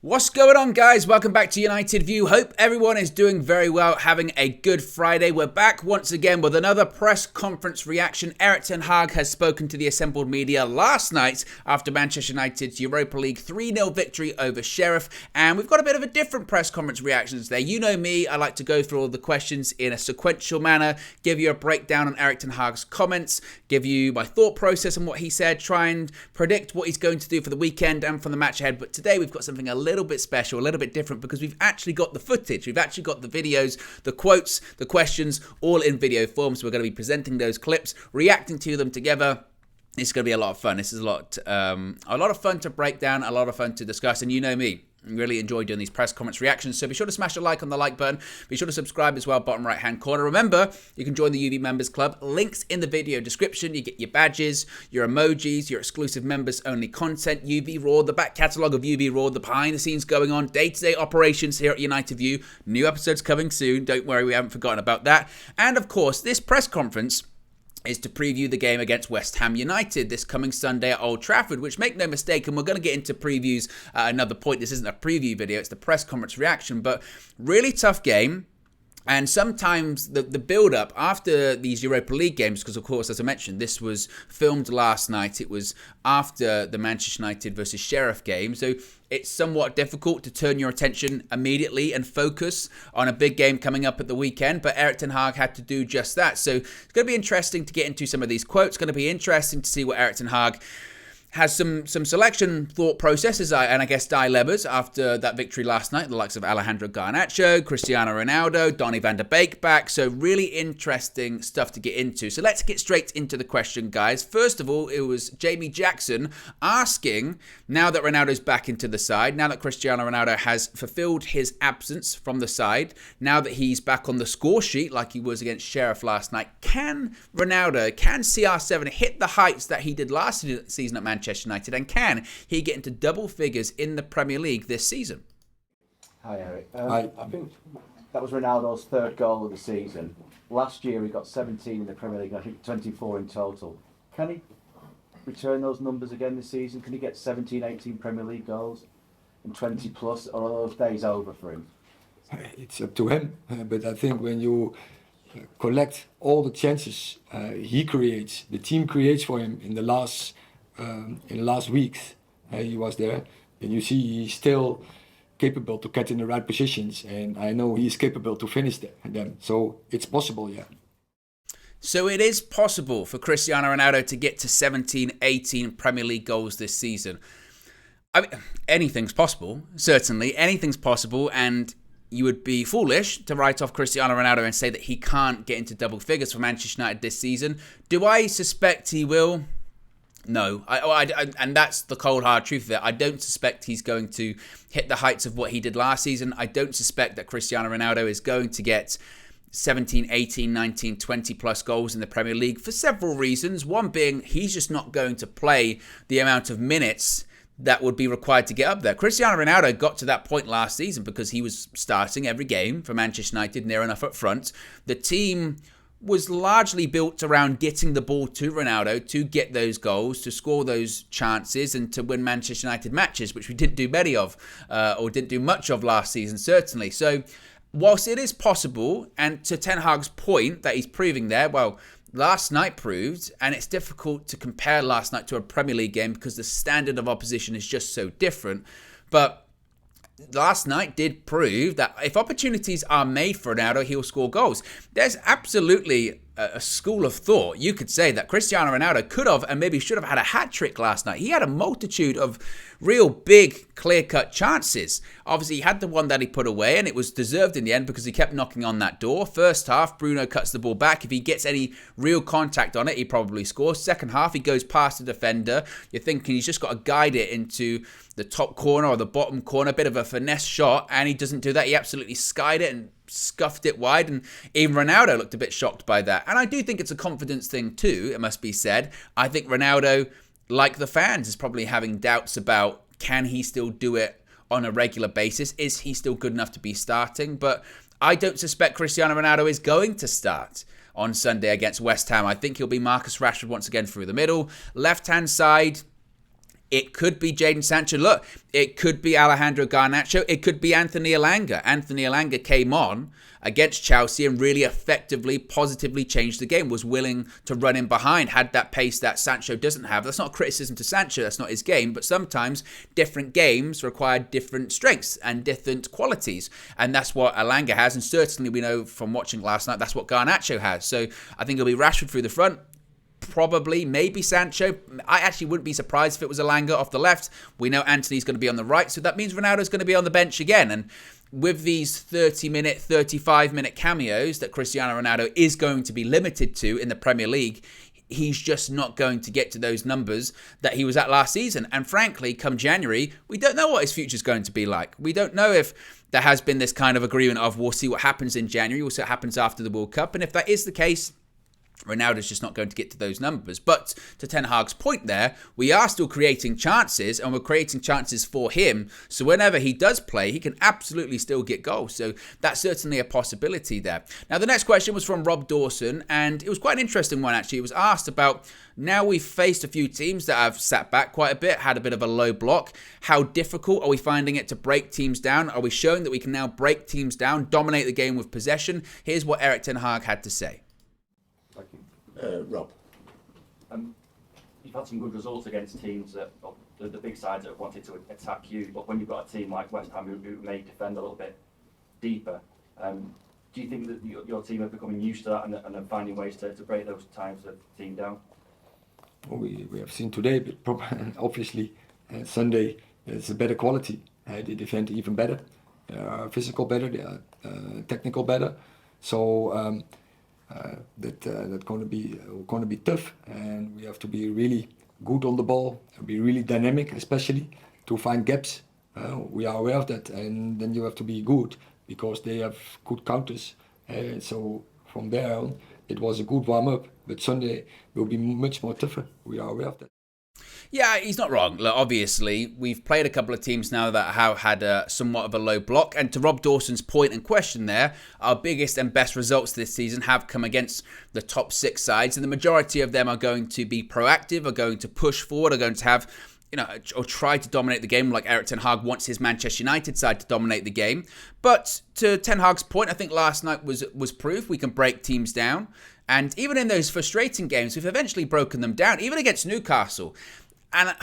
What's going on, guys? Welcome back to United View. Hope everyone is doing very well, having a good Friday. We're back once again with another press conference reaction. Erik ten Hag has spoken to the assembled media last night after Manchester United's Europa League 3-0 victory over Sheriff. And we've got a bit of a different press conference reactions there. You know me, I like to go through all the questions in a sequential manner, give you a breakdown on Erik ten Hag's comments, give you my thought process on what he said, try and predict what he's going to do for the weekend and for the match ahead. But today we've got something a little bit special, a little bit different, because we've actually got the footage, we've actually got the videos, the quotes, the questions, all in video form. So we're going to be presenting those clips, reacting to them together. It's going to be a lot of fun. This is a lot of fun to break down, a lot of fun to discuss, and you know me, I really enjoy doing these press conference reactions, so be sure to smash a like on the like button. Be sure to subscribe as well, bottom right hand corner. Remember, you can join the UV Members Club. Links in the video description. You get your badges, your emojis, your exclusive members only content, UV Raw, the back catalogue of UV Raw, the behind the scenes going on, day-to-day operations here at United View. New episodes coming soon. Don't worry, we haven't forgotten about that. And of course, this press conference is to preview the game against West Ham United this coming Sunday at Old Trafford, which, make no mistake, and we're going to get into previews at another point. This isn't a preview video, it's the press conference reaction, but really tough game. And sometimes the build-up after these Europa League games, because of course, as I mentioned, this was filmed last night. It was after the Manchester United versus Sheriff game. So it's somewhat difficult to turn your attention immediately and focus on a big game coming up at the weekend. But Erik ten Hag had to do just that. So it's going to be interesting to get into some of these quotes. It's going to be interesting to see what Erik ten Hag has some selection thought processes and I guess dilemmas after that victory last night. The likes of Alejandro Garnacho, Cristiano Ronaldo, Donny van de Beek back. So really interesting stuff to get into. So let's get straight into the question, guys. First of all, it was Jamie Jackson asking, now that Ronaldo's back into the side, now that Cristiano Ronaldo has fulfilled his absence from the side, now that he's back on the score sheet like he was against Sheriff last night, can CR7 hit the heights that he did last season at Manchester United, and can he get into double figures in the Premier League this season? Hi, Eric. I think that was Ronaldo's third goal of the season. Last year he got 17 in the Premier League, I think 24 in total. Can he return those numbers again this season? Can he get 17, 18 Premier League goals and 20 plus, or are those days over for him? It's up to him, but I think when you collect all the chances he creates, the team creates for him in the last weeks, he was there, and you see he's still capable to get in the right positions, and I know he's capable to finish them. So it's possible, yeah. So it is possible for Cristiano Ronaldo to get to 17, 18 Premier League goals this season. I mean, anything's possible, certainly. Anything's possible, and you would be foolish to write off Cristiano Ronaldo and say that he can't get into double figures for Manchester United this season. Do I suspect he will? No, and that's the cold hard truth of it. I don't suspect he's going to hit the heights of what he did last season. I don't suspect that Cristiano Ronaldo is going to get 17, 18, 19, 20 plus goals in the Premier League for several reasons. One being he's just not going to play the amount of minutes that would be required to get up there. Cristiano Ronaldo got to that point last season because he was starting every game for Manchester United near enough up front. The team was largely built around getting the ball to Ronaldo to get those goals, to score those chances, and to win Manchester United matches, which we didn't do many of, or didn't do much of last season, certainly. So, whilst it is possible, and to Ten Hag's point that he's proving there, well, last night proved, and it's difficult to compare last night to a Premier League game because the standard of opposition is just so different, but last night did prove that if opportunities are made for Ronaldo, he'll score goals. There's absolutely a school of thought. You could say that Cristiano Ronaldo could have and maybe should have had a hat-trick last night. He had a multitude of real big, clear-cut chances. Obviously, he had the one that he put away, and it was deserved in the end because he kept knocking on that door. First half, Bruno cuts the ball back. If he gets any real contact on it, he probably scores. Second half, he goes past the defender. You're thinking he's just got to guide it into the top corner or the bottom corner, a bit of a finesse shot, and he doesn't do that. He absolutely skied it and scuffed it wide, and even Ronaldo looked a bit shocked by that. And I do think it's a confidence thing too, it must be said. I think Ronaldo, like the fans, is probably having doubts about, can he still do it on a regular basis? Is he still good enough to be starting? But I don't suspect Cristiano Ronaldo is going to start on Sunday against West Ham. I think he'll be Marcus Rashford once again through the middle. Left-hand side, It could be Jadon Sancho. Look, it could be Alejandro Garnacho. It could be Anthony Elanga. Anthony Elanga came on against Chelsea and really effectively, positively changed the game, was willing to run in behind, had that pace that Sancho doesn't have. That's not a criticism to Sancho, that's not his game, but sometimes different games require different strengths and different qualities, and that's what Elanga has, and certainly we know from watching last night, that's what Garnacho has. So I think it'll be Rashford through the front, probably, maybe Sancho. I actually wouldn't be surprised if it was Elanga off the left. We know Anthony's going to be on the right, so that means Ronaldo's going to be on the bench again, and with these 30-minute, 35-minute cameos that Cristiano Ronaldo is going to be limited to in the Premier League, he's just not going to get to those numbers that he was at last season. And frankly, come January, we don't know what his future is going to be like. We don't know if there has been this kind of agreement of we'll see what happens in January, we'll see what happens after the World Cup. And if that is the case, Ronaldo's just not going to get to those numbers. But to Ten Hag's point there, we are still creating chances, and we're creating chances for him. So whenever he does play, he can absolutely still get goals. So that's certainly a possibility there. Now, the next question was from Rob Dawson, and it was quite an interesting one, actually. It was asked about, now we've faced a few teams that have sat back quite a bit, had a bit of a low block. How difficult are we finding it to break teams down? Are we showing that we can now break teams down, dominate the game with possession? Here's what Erik ten Hag had to say. Rob. You've had some good results against teams that, the big sides that have wanted to attack you, but when you've got a team like West Ham who may defend a little bit deeper, do you think that your team are becoming used to that and are finding ways to break those types of team down? Well, we have seen today, but obviously Sunday there's a better quality. They defend even better, they are physical better, they are technical better. So that's going to be tough, and we have to be really good on the ball, be really dynamic, especially to find gaps. We are aware of that, and then you have to be good because they have good counters. So from there on, it was a good warm up, but Sunday will be much more tougher. We are aware of that. Yeah, he's not wrong. Look, obviously, we've played a couple of teams now that have had somewhat of a low block. And to Rob Dawson's point and question there, our biggest and best results this season have come against the top 6 sides. And the majority of them are going to be proactive, are going to push forward, are going to have, or try to dominate the game like Erik ten Hag wants his Manchester United side to dominate the game. But to Ten Hag's point, I think last night was proof we can break teams down. And even in those frustrating games, we've eventually broken them down, even against Newcastle. And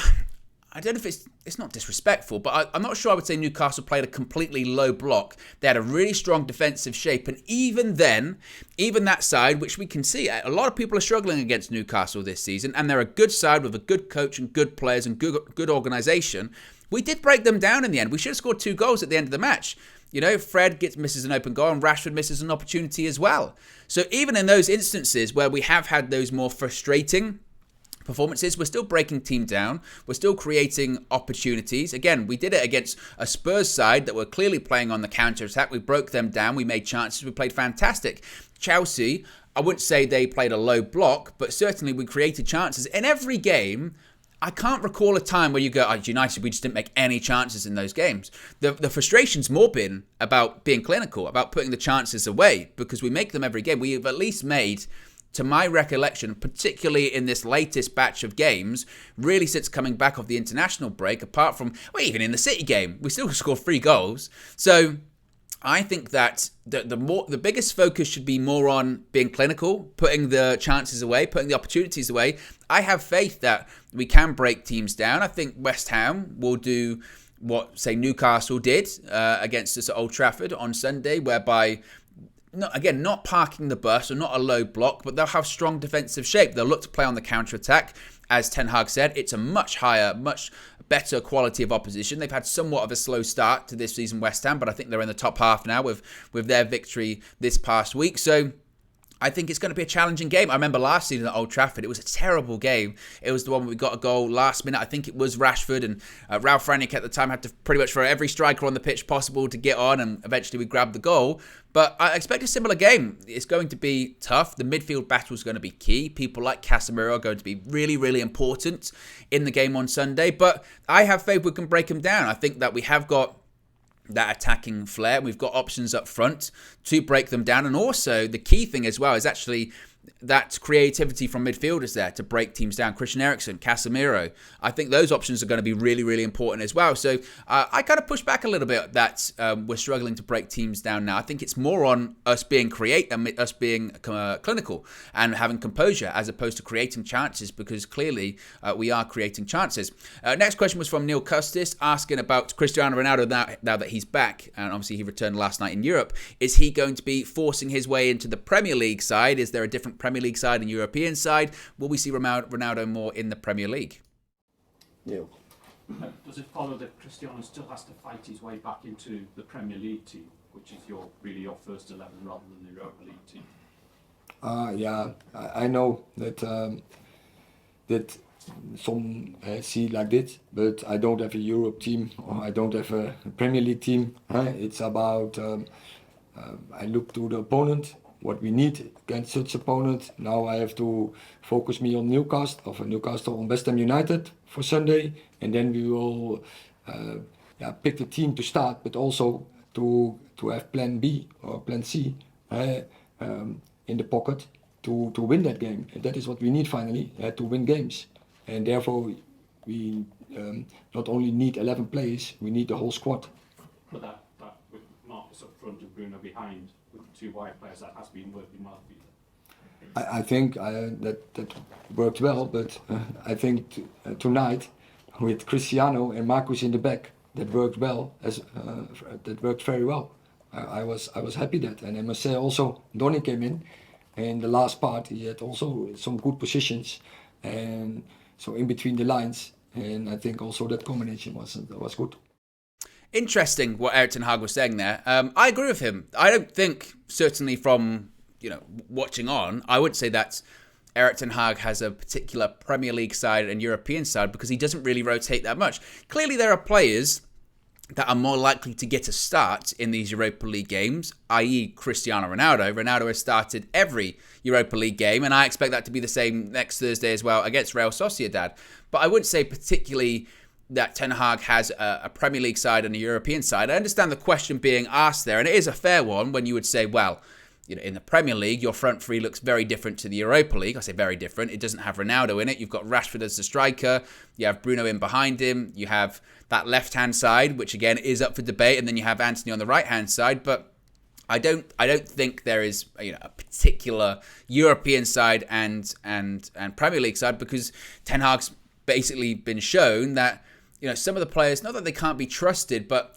I don't know if it's not disrespectful, but I'm not sure I would say Newcastle played a completely low block. They had a really strong defensive shape. And even then, even that side, which we can see, a lot of people are struggling against Newcastle this season. And they're a good side with a good coach and good players and good organisation. We did break them down in the end. We should have scored 2 goals at the end of the match. Fred misses an open goal and Rashford misses an opportunity as well. So even in those instances where we have had those more frustrating performances, we're still breaking team down, we're still creating opportunities. Again, we did it against a Spurs side that were clearly playing on the counter-attack. We broke them down, we made chances, we played fantastic. Chelsea, I wouldn't say they played a low block, but certainly we created chances. In every game, I can't recall a time where you go, United, we just didn't make any chances in those games. The frustration's more been about being clinical, about putting the chances away, because we make them every game. We've at least made, to my recollection, particularly in this latest batch of games, really since coming back off the international break, apart from, even in the City game, we still scored 3 goals. So I think that the biggest focus should be more on being clinical, putting the chances away, putting the opportunities away. I have faith that we can break teams down. I think West Ham will do what, say, Newcastle did against us at Old Trafford on Sunday, whereby not parking the bus or not a low block, but they'll have strong defensive shape. They'll look to play on the counter-attack. As Ten Hag said, it's a much higher, much better quality of opposition. They've had somewhat of a slow start to this season, West Ham, but I think they're in the top half now with their victory this past week. So I think it's going to be a challenging game. I remember last season at Old Trafford, it was a terrible game. It was the one where we got a goal last minute. I think it was Rashford, and Ralf Rangnick at the time had to pretty much throw every striker on the pitch possible to get on, and eventually we grabbed the goal. But I expect a similar game. It's going to be tough. The midfield battle is going to be key. People like Casemiro are going to be really, really important in the game on Sunday. But I have faith we can break them down. I think that we have got that attacking flair. We've got options up front to break them down. And also, the key thing as well is actually that creativity from midfielders there to break teams down. Christian Eriksen, Casemiro. I think those options are going to be really, really important as well. So I kind of push back a little bit that we're struggling to break teams down now. I think it's more on us being clinical and having composure as opposed to creating chances, because clearly we are creating chances. Next question was from Neil Custis, asking about Cristiano Ronaldo now that he's back, and obviously he returned last night in Europe. Is he going to be forcing his way into the Premier League side? Is there a different Premier League side and European side? Will we see Ronaldo more in the Premier League? Neil. Does it follow that Cristiano still has to fight his way back into the Premier League team, which is your first 11 rather than the Europa League team? Yeah, I know that some see it like this, but I don't have a Europe team or I don't have a Premier League team. It's about I look to the opponent, what we need against such opponent. Now I have to focus me on Newcastle on West Ham United for Sunday, and then we will pick the team to start, but also to have plan B or plan C in the pocket to win that game. And that is what we need finally, to win games. And therefore we not only need 11 players, we need the whole squad. But that with Marcus up front and Bruno behind, with two wide players, that has been working well for you. I think that worked well, but I think tonight with Cristiano and Marcus in the back, that worked well. That worked very well. I was happy that, and I must say also Donny came in, and the last part he had also some good positions, and so in between the lines, and I think also that combination was good. Interesting what Erik ten Hag was saying there. I agree with him. I don't think, certainly from watching on, I would say that Erik ten Hag has a particular Premier League side and European side, because he doesn't really rotate that much. Clearly there are players that are more likely to get a start in these Europa League games, i.e. Cristiano Ronaldo. Ronaldo has started every Europa League game, and I expect that to be the same next Thursday as well against Real Sociedad. But I wouldn't say particularly that Ten Hag has a Premier League side and a European side. I understand the question being asked there, and it is a fair one when you would say, well, in the Premier League, your front three looks very different to the Europa League. I say very different. It doesn't have Ronaldo in it. You've got Rashford as the striker. You have Bruno in behind him. You have that left-hand side, which again is up for debate, and then you have Antony on the right-hand side. But I don't think there is a particular European side and Premier League side, because Ten Hag's basically been shown that some of the players, not that they can't be trusted, but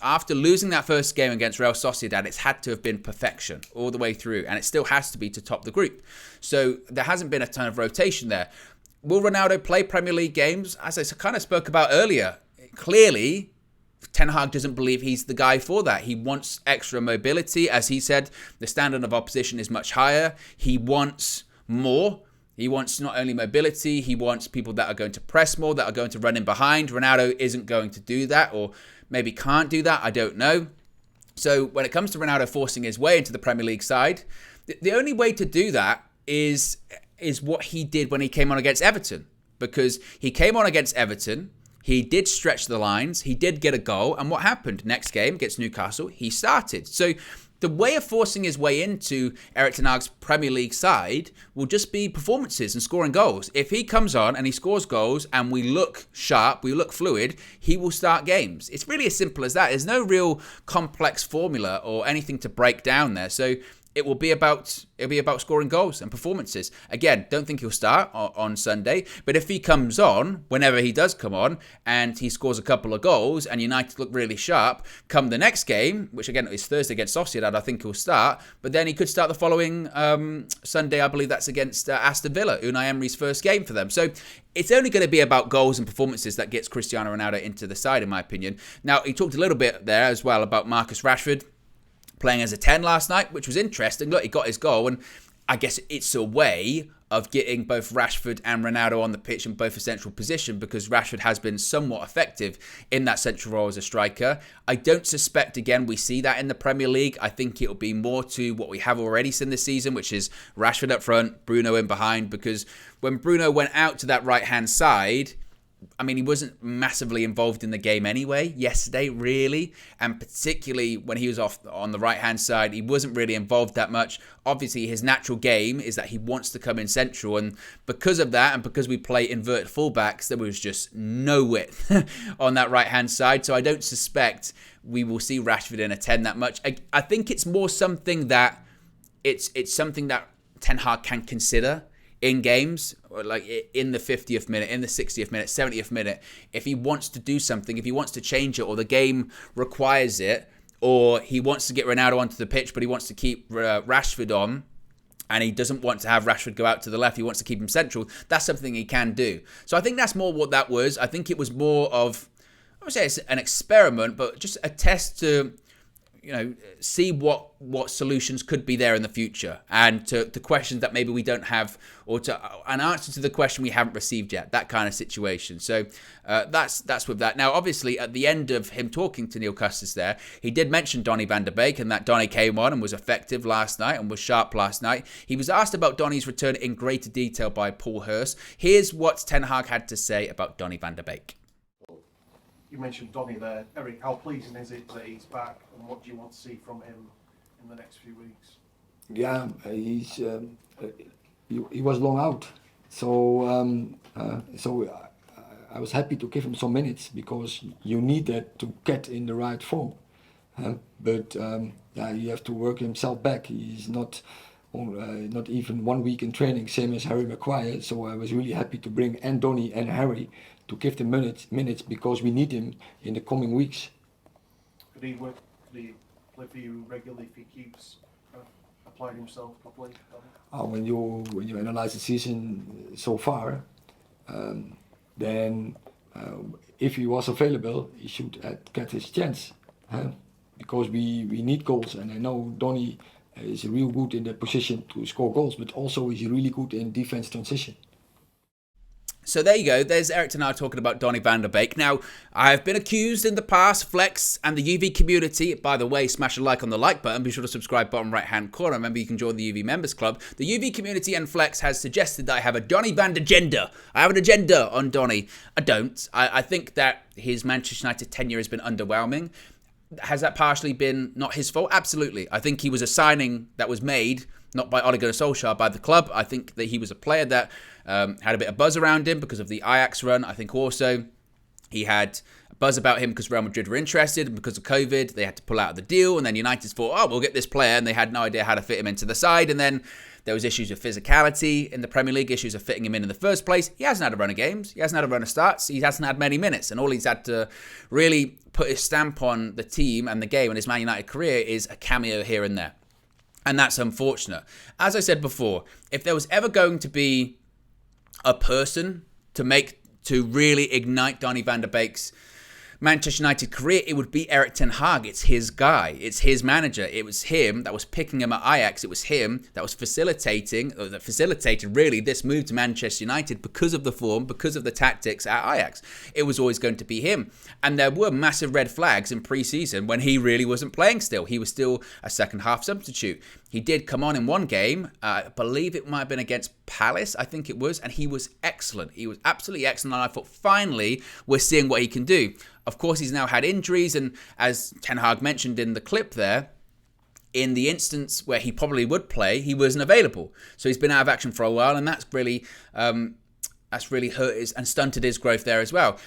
after losing that first game against Real Sociedad, it's had to have been perfection all the way through, and it still has to be to top the group. So there hasn't been a ton of rotation there. Will Ronaldo play Premier League games? As I kind of spoke about earlier, clearly Ten Hag doesn't believe he's the guy for that. He wants extra mobility. As he said, the standard of opposition is much higher. He wants more. He wants not only mobility, he wants people that are going to press more, that are going to run in behind. Ronaldo isn't going to do that, or maybe can't do that. I don't know. So when it comes to Ronaldo forcing his way into the Premier League side, the only way to do that is what he did when he came on against Everton. Because he came on against Everton, he did stretch the lines, he did get a goal, and what happened? Next game against Newcastle, he started. So the way of forcing his way into Erik ten Hag's Premier League side will just be performances and scoring goals. If he comes on and he scores goals and we look sharp, we look fluid, he will start games. It's really as simple as that. There's no real complex formula or anything to break down there. So it'll be about scoring goals and performances. Again, don't think he'll start on Sunday, but if he comes on, whenever he does come on, and he scores a couple of goals and United look really sharp, come the next game, which again is Thursday against Sociedad, I think he'll start, but then he could start the following Sunday, I believe that's against Aston Villa, Unai Emery's first game for them. So it's only going to be about goals and performances that gets Cristiano Ronaldo into the side, in my opinion. Now, he talked a little bit there as well about Marcus Rashford playing as a 10 last night, which was interesting. Look, he got his goal, and I guess it's a way of getting both Rashford and Ronaldo on the pitch in both a central position, because Rashford has been somewhat effective in that central role as a striker. I don't suspect, again, we see that in the Premier League. I think it'll be more to what we have already seen this season, which is Rashford up front, Bruno in behind, because when Bruno went out to that right-hand side, he wasn't massively involved in the game anyway yesterday, really. And particularly when he was off on the right-hand side, he wasn't really involved that much. Obviously, his natural game is that he wants to come in central. And because of that, and because we play inverted fullbacks, there was just no width on that right-hand side. So I don't suspect we will see Rashford in a 10 that much. I think it's more something that it's something that Ten Hag can consider in games, like in the 50th minute, in the 60th minute, 70th minute. If he wants to do something, if he wants to change it, or the game requires it, or he wants to get Ronaldo onto the pitch, but he wants to keep Rashford on, and he doesn't want to have Rashford go out to the left, he wants to keep him central, that's something he can do. So I think that's more what that was. I think it was more of, I would say it's an experiment, but just a test to, see what solutions could be there in the future, and to questions that maybe we don't have, or to an answer to the question we haven't received yet, that kind of situation. So that's with that. Now, obviously, at the end of him talking to Neil Custis there, he did mention Donny van der Beek, and that Donny came on and was effective last night and was sharp last night. He was asked about Donny's return in greater detail by Paul Hurst. Here's what Ten Hag had to say about Donny van der Beek. You mentioned Donny there. Eric, how pleasing is it that he's back, and what do you want to see from him in the next few weeks? Yeah, he was long out, so I was happy to give him some minutes, because you need that to get in the right form. But he have to work himself back. He's not even 1 week in training, same as Harry Maguire. So I was really happy to bring and Donny and Harry to give them minutes, because we need him in the coming weeks. Could he play for you regularly if he keeps applying himself properly? When you analyze the season so far, then if he was available, he should get his chance, because we need goals, and I know Donny is real good in the position to score goals, but also he's really good in defense transition. So there you go. There's Eric Ten Hag talking about Donny van der Beek. Now, I've been accused in the past, Flex and the UV community. By the way, smash a like on the like button. Be sure to subscribe bottom right-hand corner. Remember, you can join the UV Members Club. The UV community and Flex has suggested that I have a Donny van der agenda. I have an agenda on Donny. I don't. I think that his Manchester United tenure has been underwhelming. Has that partially been not his fault? Absolutely. I think he was a signing that was made, not by Ole Gunnar Solskjaer, by the club. I think that he was a player that had a bit of buzz around him because of the Ajax run. I think also he had a buzz about him because Real Madrid were interested, and because of COVID, they had to pull out of the deal. And then United thought, we'll get this player, and they had no idea how to fit him into the side. And then there was issues of physicality in the Premier League, issues of fitting him in the first place. He hasn't had a run of games. He hasn't had a run of starts. He hasn't had many minutes. And all he's had to really put his stamp on the team and the game and his Man United career is a cameo here and there. And that's unfortunate. As I said before, if there was ever going to be a person to really ignite Donny van der Beek's Manchester United career, it would be Erik ten Hag. It's his guy. It's his manager. It was him that was picking him at Ajax. It was him that was facilitated really this move to Manchester United because of the form, because of the tactics at Ajax. It was always going to be him. And there were massive red flags in pre-season when he really wasn't playing still. He was still a second half substitute. He did come on in one game. I believe it might have been against Palace, I think it was, and he was excellent. He was absolutely excellent, and I thought, finally, we're seeing what he can do. Of course, he's now had injuries, and as Ten Hag mentioned in the clip there, in the instance where he probably would play, he wasn't available. So he's been out of action for a while, and that's really hurt and stunted his growth there as well.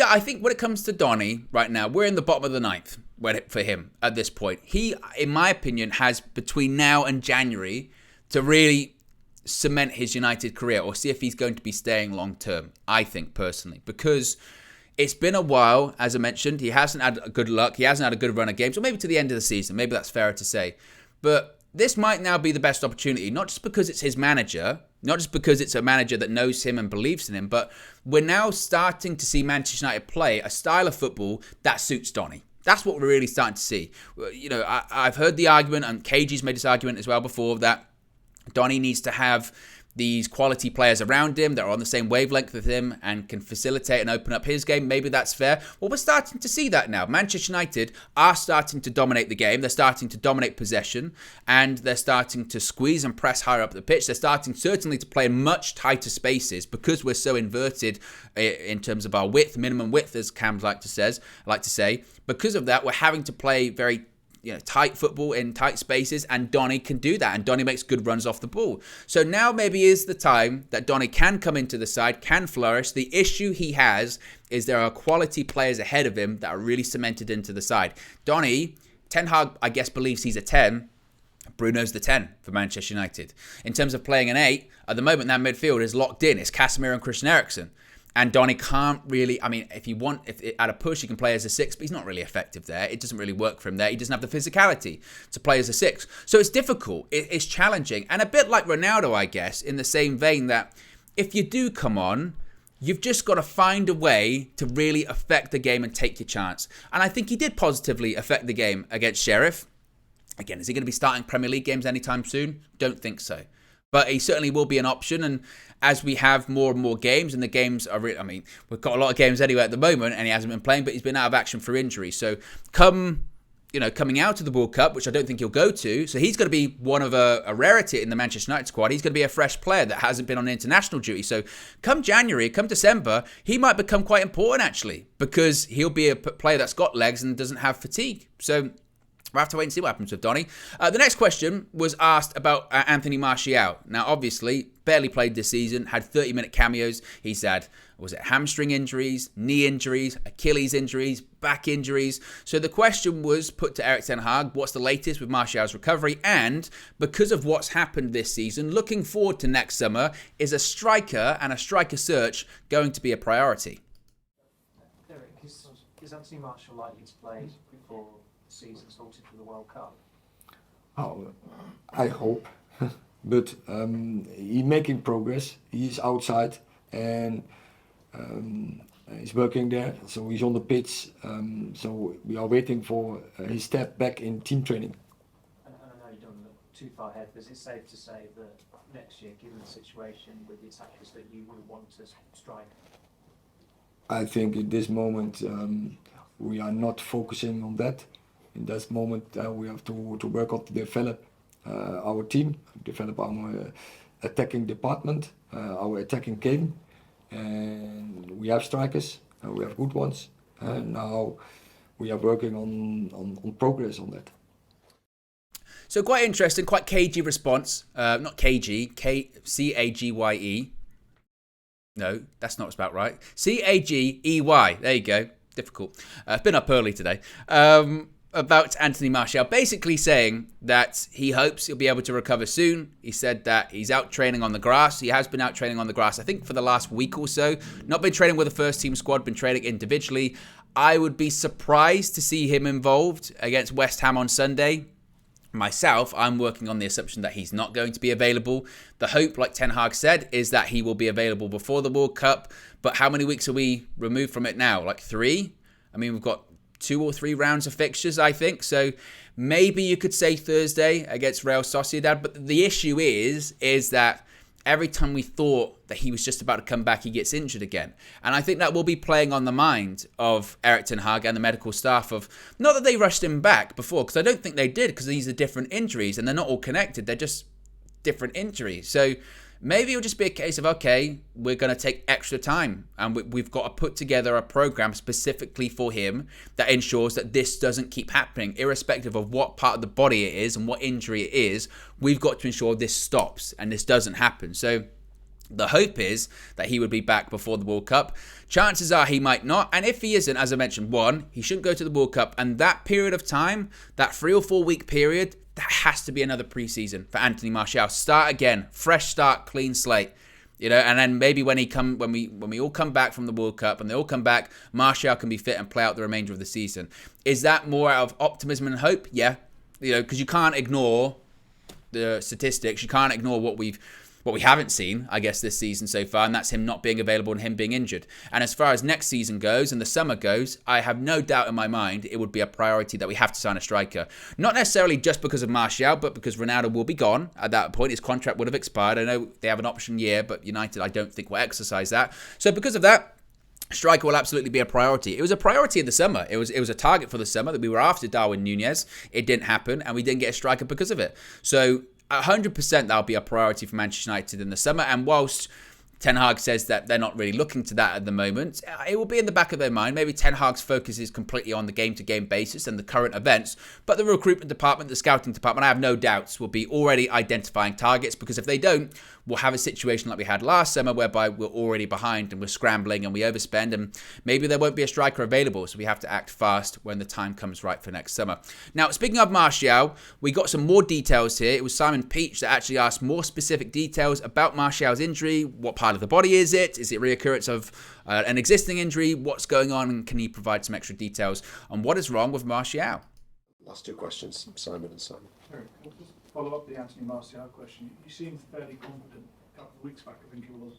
I think when it comes to Donny right now, we're in the bottom of the ninth for him at this point. He, in my opinion, has between now and January to really cement his United career, or see if he's going to be staying long term, I think personally, because it's been a while. As I mentioned, he hasn't had good luck. He hasn't had a good run of games, or maybe to the end of the season. Maybe that's fairer to say. But this might now be the best opportunity, not just because it's his manager, not just because it's a manager that knows him and believes in him, but we're now starting to see Manchester United play a style of football that suits Donny. That's what we're really starting to see. You know, I've heard the argument, and KG's made this argument as well before, that Donny needs to have these quality players around him that are on the same wavelength with him and can facilitate and open up his game. Maybe that's fair. Well, we're starting to see that now. Manchester United are starting to dominate the game. They're starting to dominate possession, and they're starting to squeeze and press higher up the pitch. They're starting certainly to play in much tighter spaces because we're so inverted in terms of our width, minimum width, as Cam like to say. Because of that, we're having to play very tight football in tight spaces, and Donny can do that, and Donny makes good runs off the ball. So now maybe is the time that Donny can come into the side, can flourish. The issue he has is there are quality players ahead of him that are really cemented into the side. Donny, Ten Hag, I guess, believes he's a 10. Bruno's the 10 for Manchester United. In terms of playing an 8, at the moment that midfield is locked in. It's Casemiro and Christian Eriksen. And Donny can't really, if at a push, he can play as a 6, but he's not really effective there. It doesn't really work for him there. He doesn't have the physicality to play as a 6. So it's difficult. It's challenging. And a bit like Ronaldo, I guess, in the same vein that if you do come on, you've just got to find a way to really affect the game and take your chance. And I think he did positively affect the game against Sheriff. Again, is he going to be starting Premier League games anytime soon? Don't think so. But he certainly will be an option. And as we have more and more games, and the games are really, we've got a lot of games anyway at the moment, and he hasn't been playing, but he's been out of action for injury. So coming out of the World Cup, which I don't think he'll go to, so he's going to be one of a rarity in the Manchester United squad. He's going to be a fresh player that hasn't been on international duty. So come January, come December, he might become quite important actually, because he'll be a player that's got legs and doesn't have fatigue. So we'll have to wait and see what happens with Donny. The next question was asked about Anthony Martial. Now, obviously, barely played this season, had 30-minute cameos. He's had, hamstring injuries, knee injuries, Achilles injuries, back injuries. So the question was put to Erik ten Hag, what's the latest with Martial's recovery? And because of what's happened this season, looking forward to next summer, is a striker and a striker search going to be a priority? Eric, is Anthony Martial likely to play before season sorted for the World Cup? Oh, I hope, but he's making progress. He's outside and he's working there, so he's on the pitch. So we are waiting for his step back in team training. And I know you don't look too far ahead, but is it safe to say that next year, given the situation with the attackers, that you would want to strike? I think at this moment we are not focusing on that. In this moment, we have to work on to develop our team, develop our attacking department, our attacking game. And we have strikers, we have good ones. And now we are working on progress on that. So quite interesting, quite cagey response. Not cagey, C-A-G-Y-E. No, that's not about right. C-A-G-E-Y. There you go. Difficult. I've been up early today. About Anthony Martial, basically saying that he hopes he'll be able to recover soon. He said that he's out training on the grass. He has been out training on the grass, I think, for the last week or so. Not been training with the first team squad, been training individually. I would be surprised to see him involved against West Ham on Sunday. Myself, I'm working on the assumption that he's not going to be available. The hope, like Ten Hag said, is that he will be available before the World Cup. But how many weeks are we removed from it now? Like 3? We've got 2 or 3 rounds of fixtures, I think. So maybe you could say Thursday against Real Sociedad. But the issue is that every time we thought that he was just about to come back, he gets injured again. And I think that will be playing on the mind of Erik ten Hag and the medical staff of, not that they rushed him back before, because I don't think they did, because these are different injuries and they're not all connected. They're just different injuries. So maybe it'll just be a case of, okay, we're going to take extra time and we've got to put together a program specifically for him that ensures that this doesn't keep happening, irrespective of what part of the body it is and what injury it is. We've got to ensure this stops and this doesn't happen. So the hope is that he would be back before the World Cup. Chances are he might not. And if he isn't, as I mentioned, he shouldn't go to the World Cup. And that period of time, that 3 or 4 week period, that has to be another preseason for Anthony Martial. Start again, fresh start, clean slate. And then maybe when we all come back from the World Cup and they all come back, Martial can be fit and play out the remainder of the season. Is that more out of optimism and hope? Yeah. Because you can't ignore the statistics. You can't ignore what we've what we haven't seen, I guess, this season so far, and that's him not being available and him being injured. And as far as next season goes and the summer goes, I have no doubt in my mind it would be a priority that we have to sign a striker. Not necessarily just because of Martial, but because Ronaldo will be gone at that point. His contract would have expired. I know they have an option year, but United, I don't think, will exercise that. So because of that, striker will absolutely be a priority. It was a priority in the summer. It was a target for the summer that we were after Darwin Núñez. It didn't happen, and we didn't get a striker because of it. So 100% that'll be a priority for Manchester United in the summer. And whilst Ten Hag says that they're not really looking to that at the moment, it will be in the back of their mind. Maybe Ten Hag's focus is completely on the game-to-game basis and the current events. But the recruitment department, the scouting department, I have no doubts, will be already identifying targets, because if they don't, we'll have a situation like we had last summer whereby we're already behind and we're scrambling and we overspend, and maybe there won't be a striker available, so we have to act fast when the time comes right for next summer. Now, speaking of Martial, we got some more details here. It was Simon Peach that actually asked more specific details about Martial's injury. What part of the body is it? Is it reoccurrence of an existing injury? What's going on? And can he provide some extra details on what is wrong with Martial? Last two questions, Simon and Simon. Eric, I'll just follow up the Anthony Martial question. You seemed fairly confident a couple of weeks back, I think it was,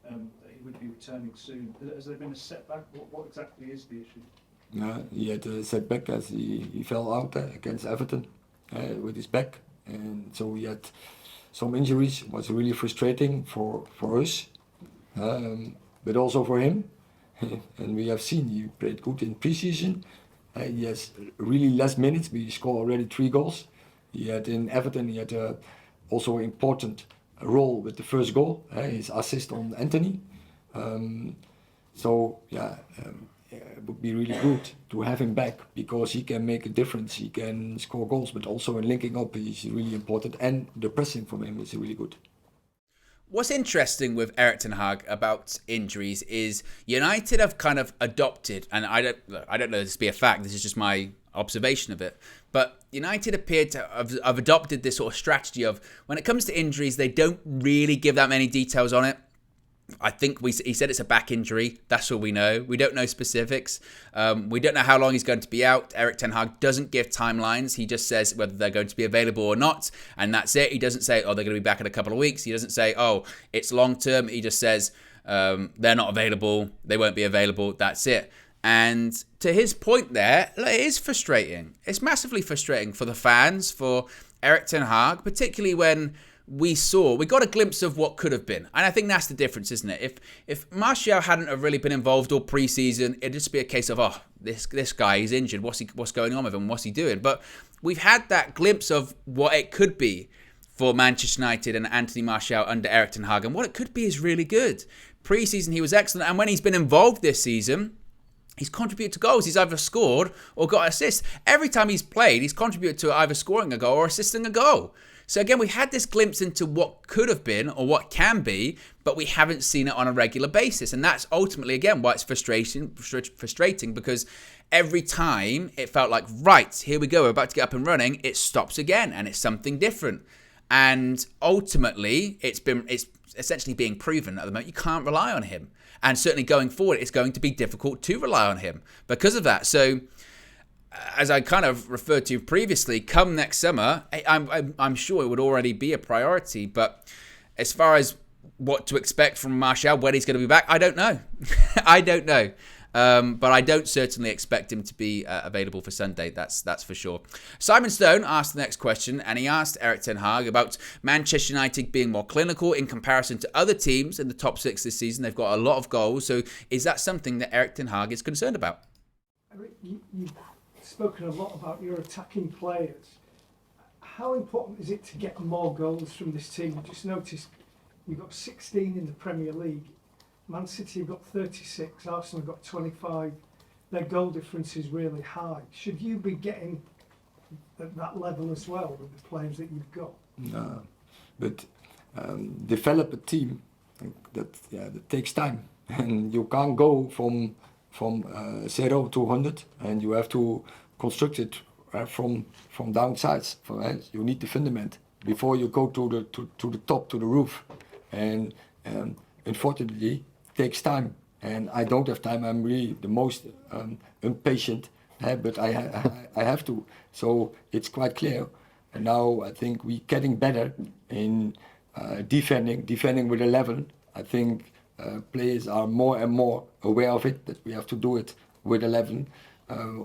that he would be returning soon. Has there been a setback? What exactly is the issue? He had a setback as he fell out against Everton with his back, and so he had some injuries. It was really frustrating for us, but also for him. And we have seen he played good in pre-season. He has really less minutes, but he scored already 3 goals. He had in Everton, he had also an important role with the first goal, his assist on Anthony. It would be really good to have him back, because he can make a difference. He can score goals, but also in linking up, he's really important. And the pressing from him is really good. What's interesting with Erik ten Hag about injuries is United have kind of adopted, and I don't know this to be a fact, this is just my observation of it, but United appear to have adopted this sort of strategy of, when it comes to injuries, they don't really give that many details on it. I think he said it's a back injury. That's all we know. We don't know specifics. We don't know how long he's going to be out. Erik ten Hag doesn't give timelines. He just says whether they're going to be available or not, and that's it. He doesn't say, oh, they're going to be back in a couple of weeks. He doesn't say, oh, it's long term. He just says they're not available. They won't be available. That's it. And to his point there, it is frustrating. It's massively frustrating for the fans, for Erik ten Hag, particularly when we got a glimpse of what could have been. And I think that's the difference, isn't it? If Martial hadn't have really been involved all pre-season, it'd just be a case of, oh, this guy is injured. What's going on with him? What's he doing? But we've had that glimpse of what it could be for Manchester United and Anthony Martial under Erik ten Hag. And what it could be is really good. Pre-season, he was excellent. And when he's been involved this season, he's contributed to goals. He's either scored or got assists. Every time he's played, he's contributed to either scoring a goal or assisting a goal. So again, we had this glimpse into what could have been or what can be, but we haven't seen it on a regular basis. And that's ultimately, again, why it's frustrating, because every time it felt like, right, here we go, we're about to get up and running, it stops again, and it's something different. And ultimately, it's essentially being proven at the moment you can't rely on him. And certainly going forward, it's going to be difficult to rely on him because of that. So, as I kind of referred to previously, come next summer, I'm sure it would already be a priority. But as far as what to expect from Martial, when he's going to be back, I don't know. I don't know. But I don't certainly expect him to be available for Sunday. That's for sure. Simon Stone asked the next question, and he asked Erik ten Hag about Manchester United being more clinical in comparison to other teams in the top 6 this season. They've got a lot of goals. So is that something that Erik ten Hag is concerned about? Eric, you've spoken a lot about your attacking players. How important is it to get more goals from this team? I just noticed you've got 16 in the Premier League. Man City have got 36, Arsenal have got 25. Their goal difference is really high. Should you be getting at that level as well with the players that you've got? No, but develop a team that takes time, and you can't go from 0 to 100, and you have to construct it from downsides. You need the fundament before you go to the top, to the roof, and unfortunately it takes time, and I don't have time. I'm really the most impatient, but I have to. So it's quite clear, and now I think we're getting better in defending with 11. I think players are more and more aware of it, that we have to do it with 11.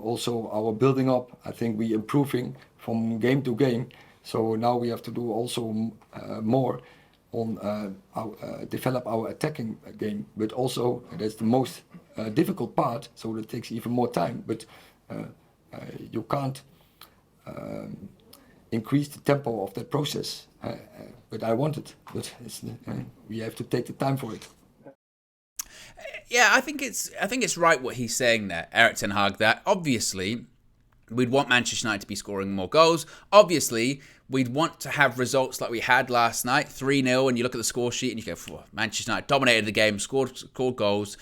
Also, our building up, I think we improving from game to game. So now we have to do also more on develop our attacking game. But also, that's the most difficult part, so it takes even more time. But you can't increase the tempo of that process. But I want it. But we have to take the time for it. Yeah, I think it's right what he's saying there, Erik ten Hag, that obviously we'd want Manchester United to be scoring more goals. Obviously, we'd want to have results like we had last night, 3-0, and you look at the score sheet and you go, Manchester United dominated the game, scored goals,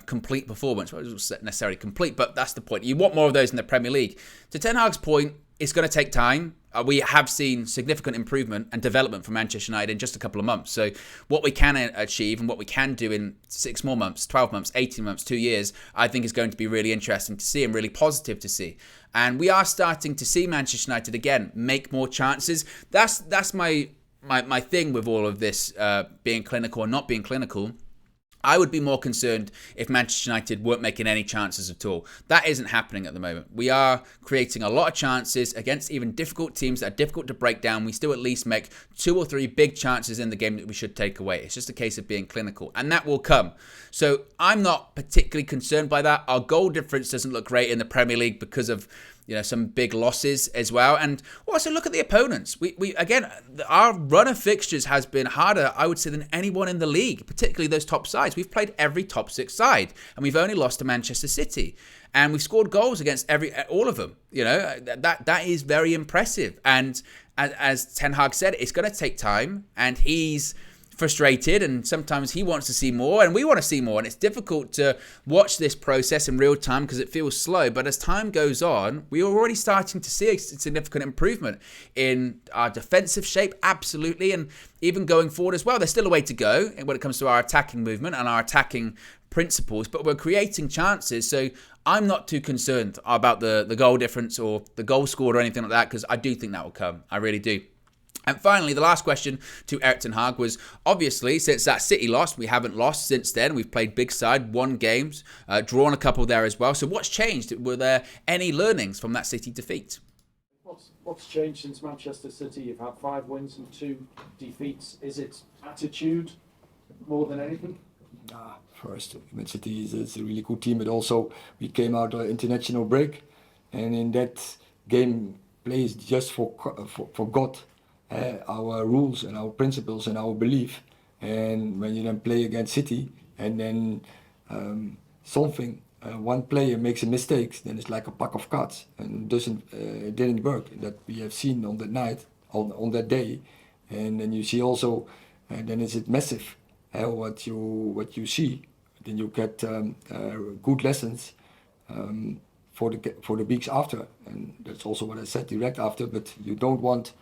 complete performance. Well, it wasn't necessarily complete, but that's the point. You want more of those in the Premier League. To Ten Hag's point, it's going to take time. We have seen significant improvement and development from Manchester United in just a couple of months. So what we can achieve and what we can do in 6 more months, 12 months, 18 months, 2 years, I think is going to be really interesting to see and really positive to see. And we are starting to see Manchester United again make more chances. That's my thing with all of this being clinical or not being clinical. I would be more concerned if Manchester United weren't making any chances at all. That isn't happening at the moment. We are creating a lot of chances against even difficult teams that are difficult to break down. We still at least make 2 or 3 big chances in the game that we should take away. It's just a case of being clinical, and that will come. So I'm not particularly concerned by that. Our goal difference doesn't look great in the Premier League because of some big losses as well. And also look at the opponents. We again, our run of fixtures has been harder, I would say, than anyone in the league, particularly those top sides. We've played every top 6 side, and we've only lost to Manchester City. And we've scored goals against all of them. That is very impressive. And as Ten Hag said, it's going to take time, and he's frustrated, and sometimes he wants to see more and we want to see more, and it's difficult to watch this process in real time because it feels slow. But as time goes on, we are already starting to see a significant improvement in our defensive shape, absolutely, and even going forward as well. There's still a way to go when it comes to our attacking movement and our attacking principles, but we're creating chances. So I'm not too concerned about the goal difference or the goal scored or anything like that, because I do think that will come. I really do. And finally, the last question to Erik ten Hag was, obviously, since that City lost, we haven't lost since then. We've played big side, won games, drawn a couple there as well. So what's changed? Were there any learnings from that City defeat? What's changed since Manchester City? You've had 5 wins and 2 defeats. Is it attitude more than anything? First, Man City is a really good team, but also we came out of international break, and in that game, players just forgot our rules and our principles and our belief. And when you then play against City, and then one player makes a mistake, then it's like a pack of cards, and it didn't work. That we have seen on that night, on that day, and then you see also, then it's massive what you see. Then you get good lessons for the weeks after, and that's also what I said direct after. But you don't want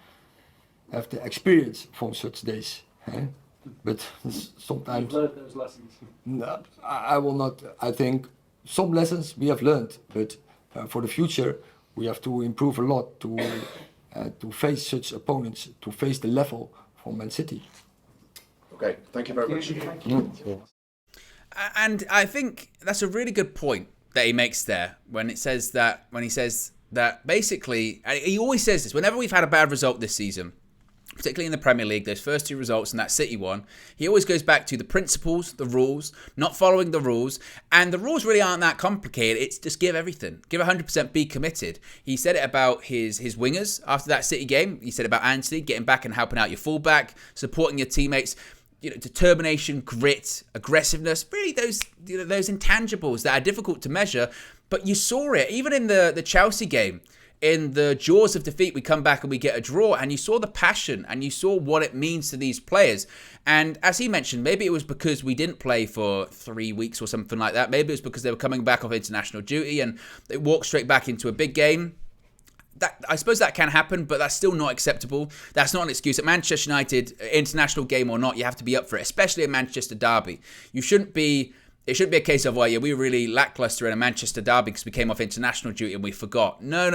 have the experience from such days. But sometimes you've learned those lessons. No, I will not. I think some lessons we have learned, but for the future we have to improve a lot to face such opponents, to face the level from Man City. Okay, thank you very much. And I think that's a really good point that he makes there when he says that basically, he always says this whenever we've had a bad result this season, particularly in the Premier League, those first 2 results and that City one, he always goes back to the principles, the rules, not following the rules. And the rules really aren't that complicated. It's just give everything. Give 100%, be committed. He said it about his wingers after that City game. He said about Anthony, getting back and helping out your fullback, supporting your teammates. Determination, grit, aggressiveness, really those intangibles that are difficult to measure. But you saw it, even in the Chelsea game. In the jaws of defeat, we come back and we get a draw, and you saw the passion and you saw what it means to these players. And as he mentioned, maybe it was because we didn't play for 3 weeks or something like that. Maybe it was because they were coming back off international duty and they walked straight back into a big game. I suppose that can happen, but that's still not acceptable. That's not an excuse. At Manchester United, international game or not, you have to be up for it, especially a Manchester derby. You shouldn't be it shouldn't be a case of, well, yeah, we were really lackluster in a Manchester derby because we came off international duty and we forgot. No.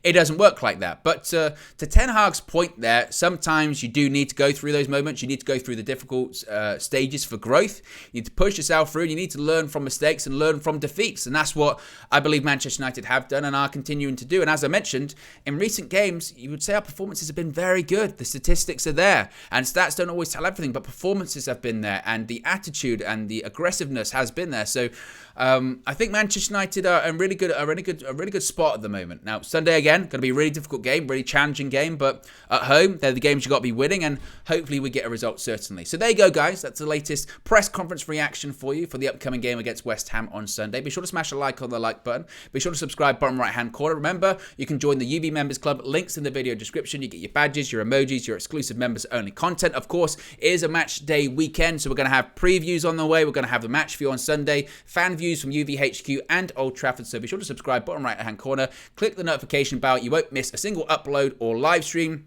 It doesn't work like that. But to Ten Hag's point there, sometimes you do need to go through those moments. You need to go through the difficult stages for growth. You need to push yourself through. And you need to learn from mistakes and learn from defeats. And that's what I believe Manchester United have done and are continuing to do. And as I mentioned, in recent games, you would say our performances have been very good. The statistics are there. And stats don't always tell everything, but performances have been there. And the attitude and the aggressiveness has been there. So I think Manchester United are in a really good spot at the moment. Now Sunday again, going to be a really difficult game, really challenging game, but at home they're the games you got to be winning, and hopefully we get a result certainly. So there you go, guys. That's the latest press conference reaction for you for the upcoming game against West Ham on Sunday. Be sure to smash a like on the like button. Be sure to subscribe bottom right hand corner. Remember, you can join the UV Members Club. Links in the video description. You get your badges, your emojis, your exclusive members only content. Of course, it is a match day weekend, so we're going to have previews on the way. We're going to have the match for you on Sunday, fan views from UVHQ and Old Trafford. So be sure to subscribe bottom right hand corner. Click the notification bell. You won't miss a single upload or live stream.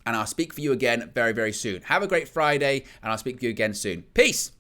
And I'll speak for you again very, very soon. Have a great Friday, and I'll speak to you again soon. Peace.